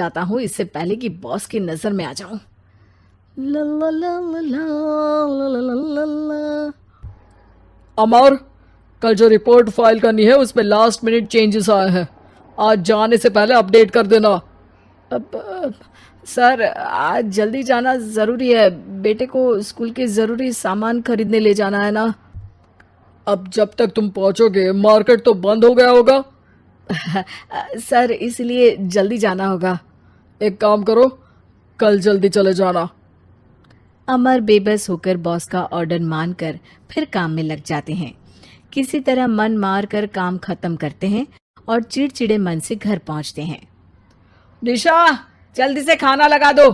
जाता हूँ इससे पहले कि बॉस की नजर में आ जाऊं। ला ला ला ला ला ला ला ला ला। अमर, कल जो रिपोर्ट फाइल करनी है उसमें लास्ट मिनट चेंजेस आए हैं, आज जाने से पहले अपडेट कर देना। सर, आज जल्दी जाना ज़रूरी है, बेटे को स्कूल के ज़रूरी सामान खरीदने ले जाना है ना। अब जब तक तुम पहुंचोगे मार्केट तो बंद हो गया होगा। सर, इसलिए जल्दी जाना होगा। एक काम करो, कल जल्दी चले जाना। अमर बेबस होकर बॉस का ऑर्डर मानकर फिर काम में लग जाते हैं। किसी तरह मन मार कर काम खत्म करते हैं और चिड़चिड़े मन से घर पहुंचते हैं। निशा, जल्दी से खाना लगा दो,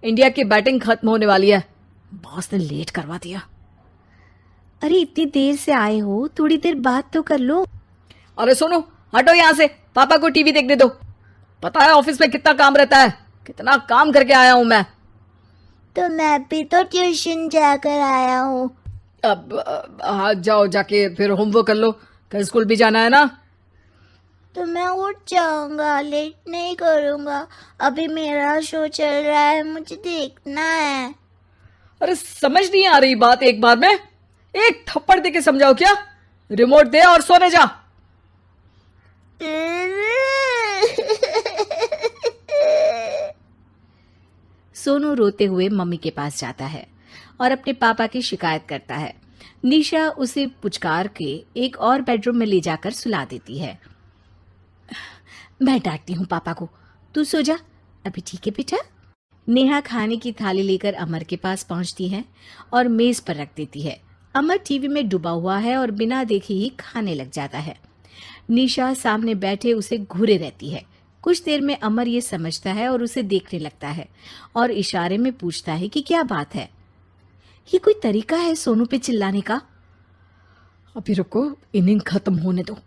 इंडिया की बैटिंग खत्म होने वाली है। बॉस ने लेट करवा दिया। अरे इतनी देर से आए हो, थोड़ी देर बात तो कर लो। अरे सुनो, हटो यहाँ से, पापा को टीवी देखने दो। पता है ऑफिस में कितना काम रहता है, कितना काम करके आया हूँ मैं। तो मैं भी तो ट्यूशन जाकर आया हूँ। अब हाँ, जाओ, जाके फिर होमवर्क कर लो, कल स्कूल भी जाना है ना। तो मैं उठ जाऊंगा, लेट नहीं करूंगा। अभी मेरा शो चल रहा है, मुझे देखना है। अरे समझ नहीं आ रही बात एक बार में, एक थप्पड़ दे के समझाओ क्या। रिमोट दे और सोने जा। सोनू रोते हुए मम्मी के पास जाता है और अपने पापा की शिकायत करता है। निशा उसे पुचकार के एक और बेडरूम में ले जाकर सुला देती है। मैं डांटती हूँ पापा को, तू सो जा अभी, ठीक है बेटा। नेहा खाने की थाली लेकर अमर के पास पहुंचती है और मेज पर रख देती है। अमर टीवी में डूबा हुआ है और बिना देखे ही खाने लग जाता है। निशा सामने बैठे उसे घूरे रहती है। कुछ देर में अमर ये समझता है और उसे देखने लगता है और इशारे में पूछता है कि क्या बात है। ये कोई तरीका है सोनू पे चिल्लाने का? अभी रुको, इनिंग खत्म होने दो।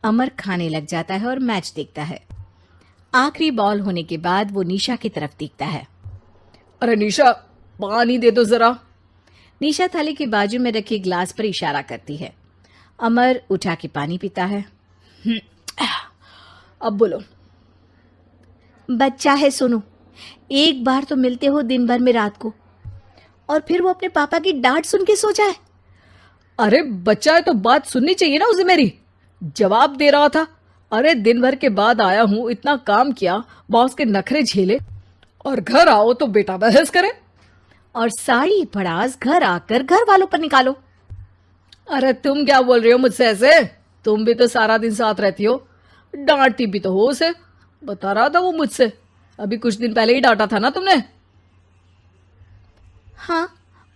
अमर खाने लग जाता है और मैच देखता है। आखिरी बॉल होने के बाद वो निशा की तरफ देखता है। अरे निशा, पानी दे दो जरा। निशा थाली के बाजू में रखे ग्लास पर इशारा करती है। अमर उठा के पानी पीता है। अब बोलो। बच्चा है सोनू, एक बार तो मिलते हो दिन भर में रात को, और फिर वो अपने पापा की डांट सुन के सो जाए। अरे बच्चा है तो बात सुननी चाहिए ना उसे मेरी। जवाब दे रहा था। अरे दिन भर के बाद आया हूं, इतना काम किया, बॉस के नखरे झेले, और घर आओ तो बेटा बहस करे और सारी भड़ास घर आकर घर वालों पर निकालो। अरे तुम क्या बोल रही हो मुझसे ऐसे? तुम भी तो सारा दिन साथ रहती हो, डांटती भी तो हो उसे। बता रहा था वो मुझसे, अभी कुछ दिन पहले ही डांटा था ना तुमने। हाँ,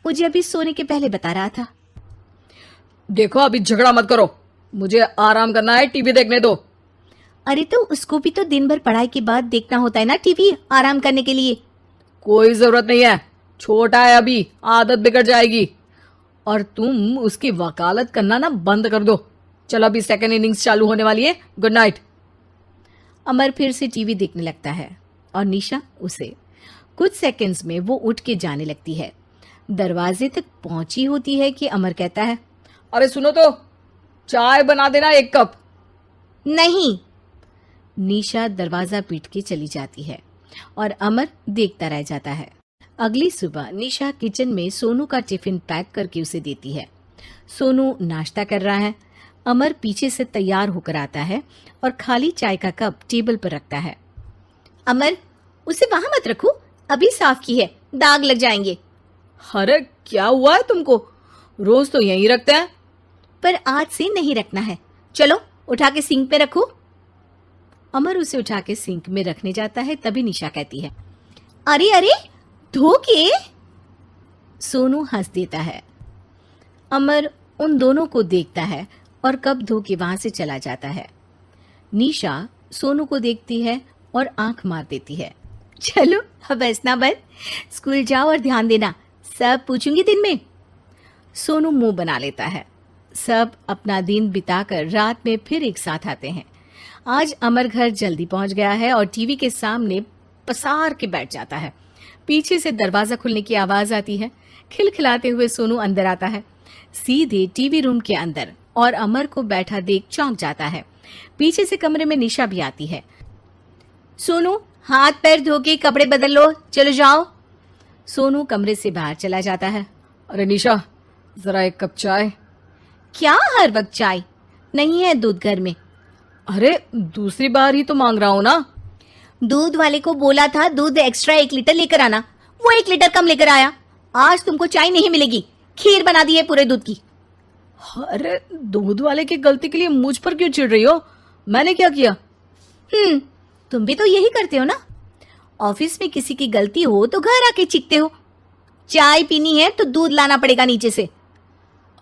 मुझे अभी सोने के पहले बता रहा था। देखो अभी झगड़ा मत करो, मुझे आराम करना है, टीवी देखने दो। अरे तो उसको भी तो दिन भर पढ़ाई के बाद देखना होता है ना टीवी, आराम करने के लिए। कोई जरूरत नहीं है, छोटा है अभी, आदत बिगड़ जाएगी। और तुम उसकी वकालत करना ना बंद कर दो। चलो अभी सेकंड इनिंग्स चालू होने वाली है, गुड नाइट। अमर फिर से टीवी देखने लगता है और निशा उसे। कुछ सेकंड्स में वो उठ के जाने लगती है। दरवाजे तक पहुंची होती है कि अमर कहता है, अरे सुनो तो, चाय बना देना 1 कप। नहीं। निशा दरवाजा पीट के चली जाती है और अमर देखता रह जाता है। अगली सुबह निशा किचन में सोनू का टिफिन पैक करके उसे देती है। सोनू नाश्ता कर रहा है। अमर पीछे से तैयार होकर आता है और खाली चाय का कप टेबल पर रखता है। अमर, उसे वहां मत रखो, अभी साफ की है, दाग लग जाएंगे। अरे क्या हुआ है तुमको? रोज तो यहीं रखते हैं। पर आज से नहीं रखना है, चलो उठा के सिंक पे रखो। अमर उसे उठा के सिंक में रखने जाता है, तभी निशा कहती है, अरे अरे धो के। सोनू हंस देता है। अमर उन दोनों को देखता है और कप धो के वहां से चला जाता है। निशा सोनू को देखती है और आंख मार देती है। चलो अब हंसना बंद, स्कूल जाओ और ध्यान देना, सब पूछूंगी दिन में। सोनू मुंह बना लेता है। सब अपना दिन बिताकर रात में फिर एक साथ आते हैं। आज अमर घर जल्दी पहुंच गया है और टीवी के सामने पसार के बैठ जाता है। पीछे से दरवाजा खुलने की आवाज आती है। खिलखिलाते हुए सोनू अंदर आता है, सीधे टीवी रूम के अंदर, और अमर को बैठा देख चौंक जाता है। पीछे से कमरे में निशा भी आती है। सोनू, हाथ पैर धो के कपड़े बदल लो, चलो जाओ। सोनू कमरे से बाहर चला जाता है। अरे निशा, जरा एक कप चाय। क्या हर वक्त चाय? नहीं है दूध घर में। अरे दूसरी बार ही तो मांग रहा हूं ना। दूध वाले को बोला था दूध एक्स्ट्रा 1 लीटर लेकर आना, वो 1 लीटर कम लेकर आया। आज तुमको चाय नहीं मिलेगी, खीर बना दी है पूरे दूध की। अरे दूध वाले की गलती के लिए मुझ पर क्यों चिढ़ रही हो? मैंने क्या किया? तुम भी तो यही करते हो ना। ऑफिस में किसी की गलती हो तो घर आके चीखते हो। चाय पीनी है तो दूध लाना पड़ेगा नीचे से।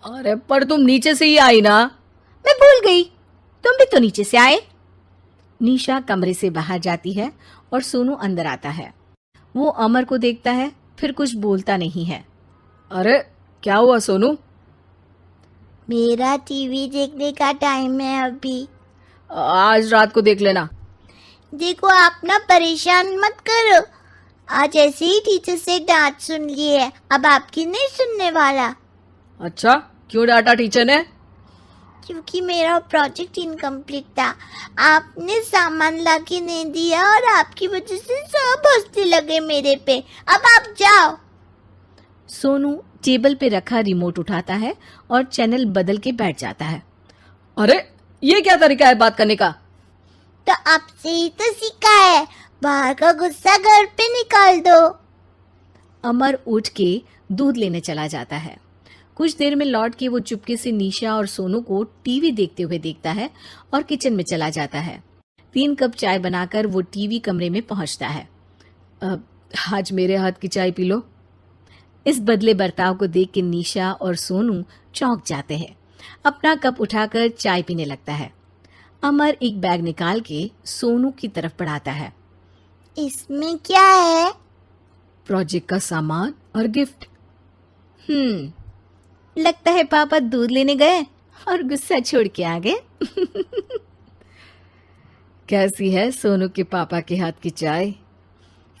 अरे पर तुम नीचे से ही आई ना। मैं भूल गई, तुम भी तो नीचे से आए। निशा कमरे से बाहर जाती है और सोनू अंदर आता है। वो अमर को देखता है, फिर कुछ बोलता नहीं है। अरे क्या हुआ सोनू? मेरा टीवी देखने का टाइम है अभी। आज रात को देख लेना। देखो आप ना परेशान मत करो। आज ऐसे ही टीचर से डांट सुन ली है, अब आपकी नहीं सुनने वाला। अच्छा, क्यों डांटा टीचर ने? क्योंकि मेरा प्रोजेक्ट इनकम्प्लीट था। आपने सामान लाके नहीं दिया और आपकी वजह से सब हंसने लगे मेरे पे। अब आप जाओ। सोनू टेबल पे रखा रिमोट उठाता है और चैनल बदल के बैठ जाता है। अरे ये क्या तरीका है बात करने का? तो आपसे ही तो सीखा है, बाहर का गुस्सा घर पे निकाल दो। अमर उठ के दूध लेने चला जाता है। कुछ देर में लौट के वो चुपके से निशा और सोनू को टीवी देखते हुए देखता है और किचन में चला जाता है। 3 कप चाय बनाकर वो टीवी कमरे में पहुंचता है। आज मेरे हाथ की चाय पी लो। इस बदले बर्ताव को देख के निशा और सोनू चौंक जाते हैं। अपना कप उठाकर चाय पीने लगता है। अमर एक बैग निकाल के सोनू की तरफ बढ़ाता है। इसमें क्या है? प्रोजेक्ट का सामान और गिफ्ट। लगता है पापा दूध लेने गए और गुस्सा छोड़ के आ गए। कैसी है सोनू के पापा के हाथ की चाय?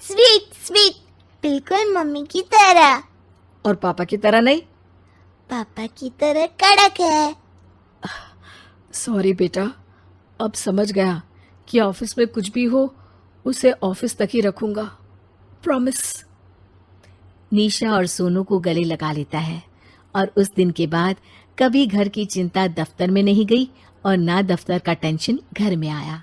स्वीट स्वीट, बिल्कुल मम्मी की तरह। और पापा की तरह नहीं? पापा की तरह कड़क है। सॉरी बेटा, अब समझ गया कि ऑफिस में कुछ भी हो उसे ऑफिस तक ही रखूंगा। प्रॉमिस। निशा और सोनू को गले लगा लेता है और उस दिन के बाद कभी घर की चिंता दफ्तर में नहीं गई और ना दफ्तर का टेंशन घर में आया।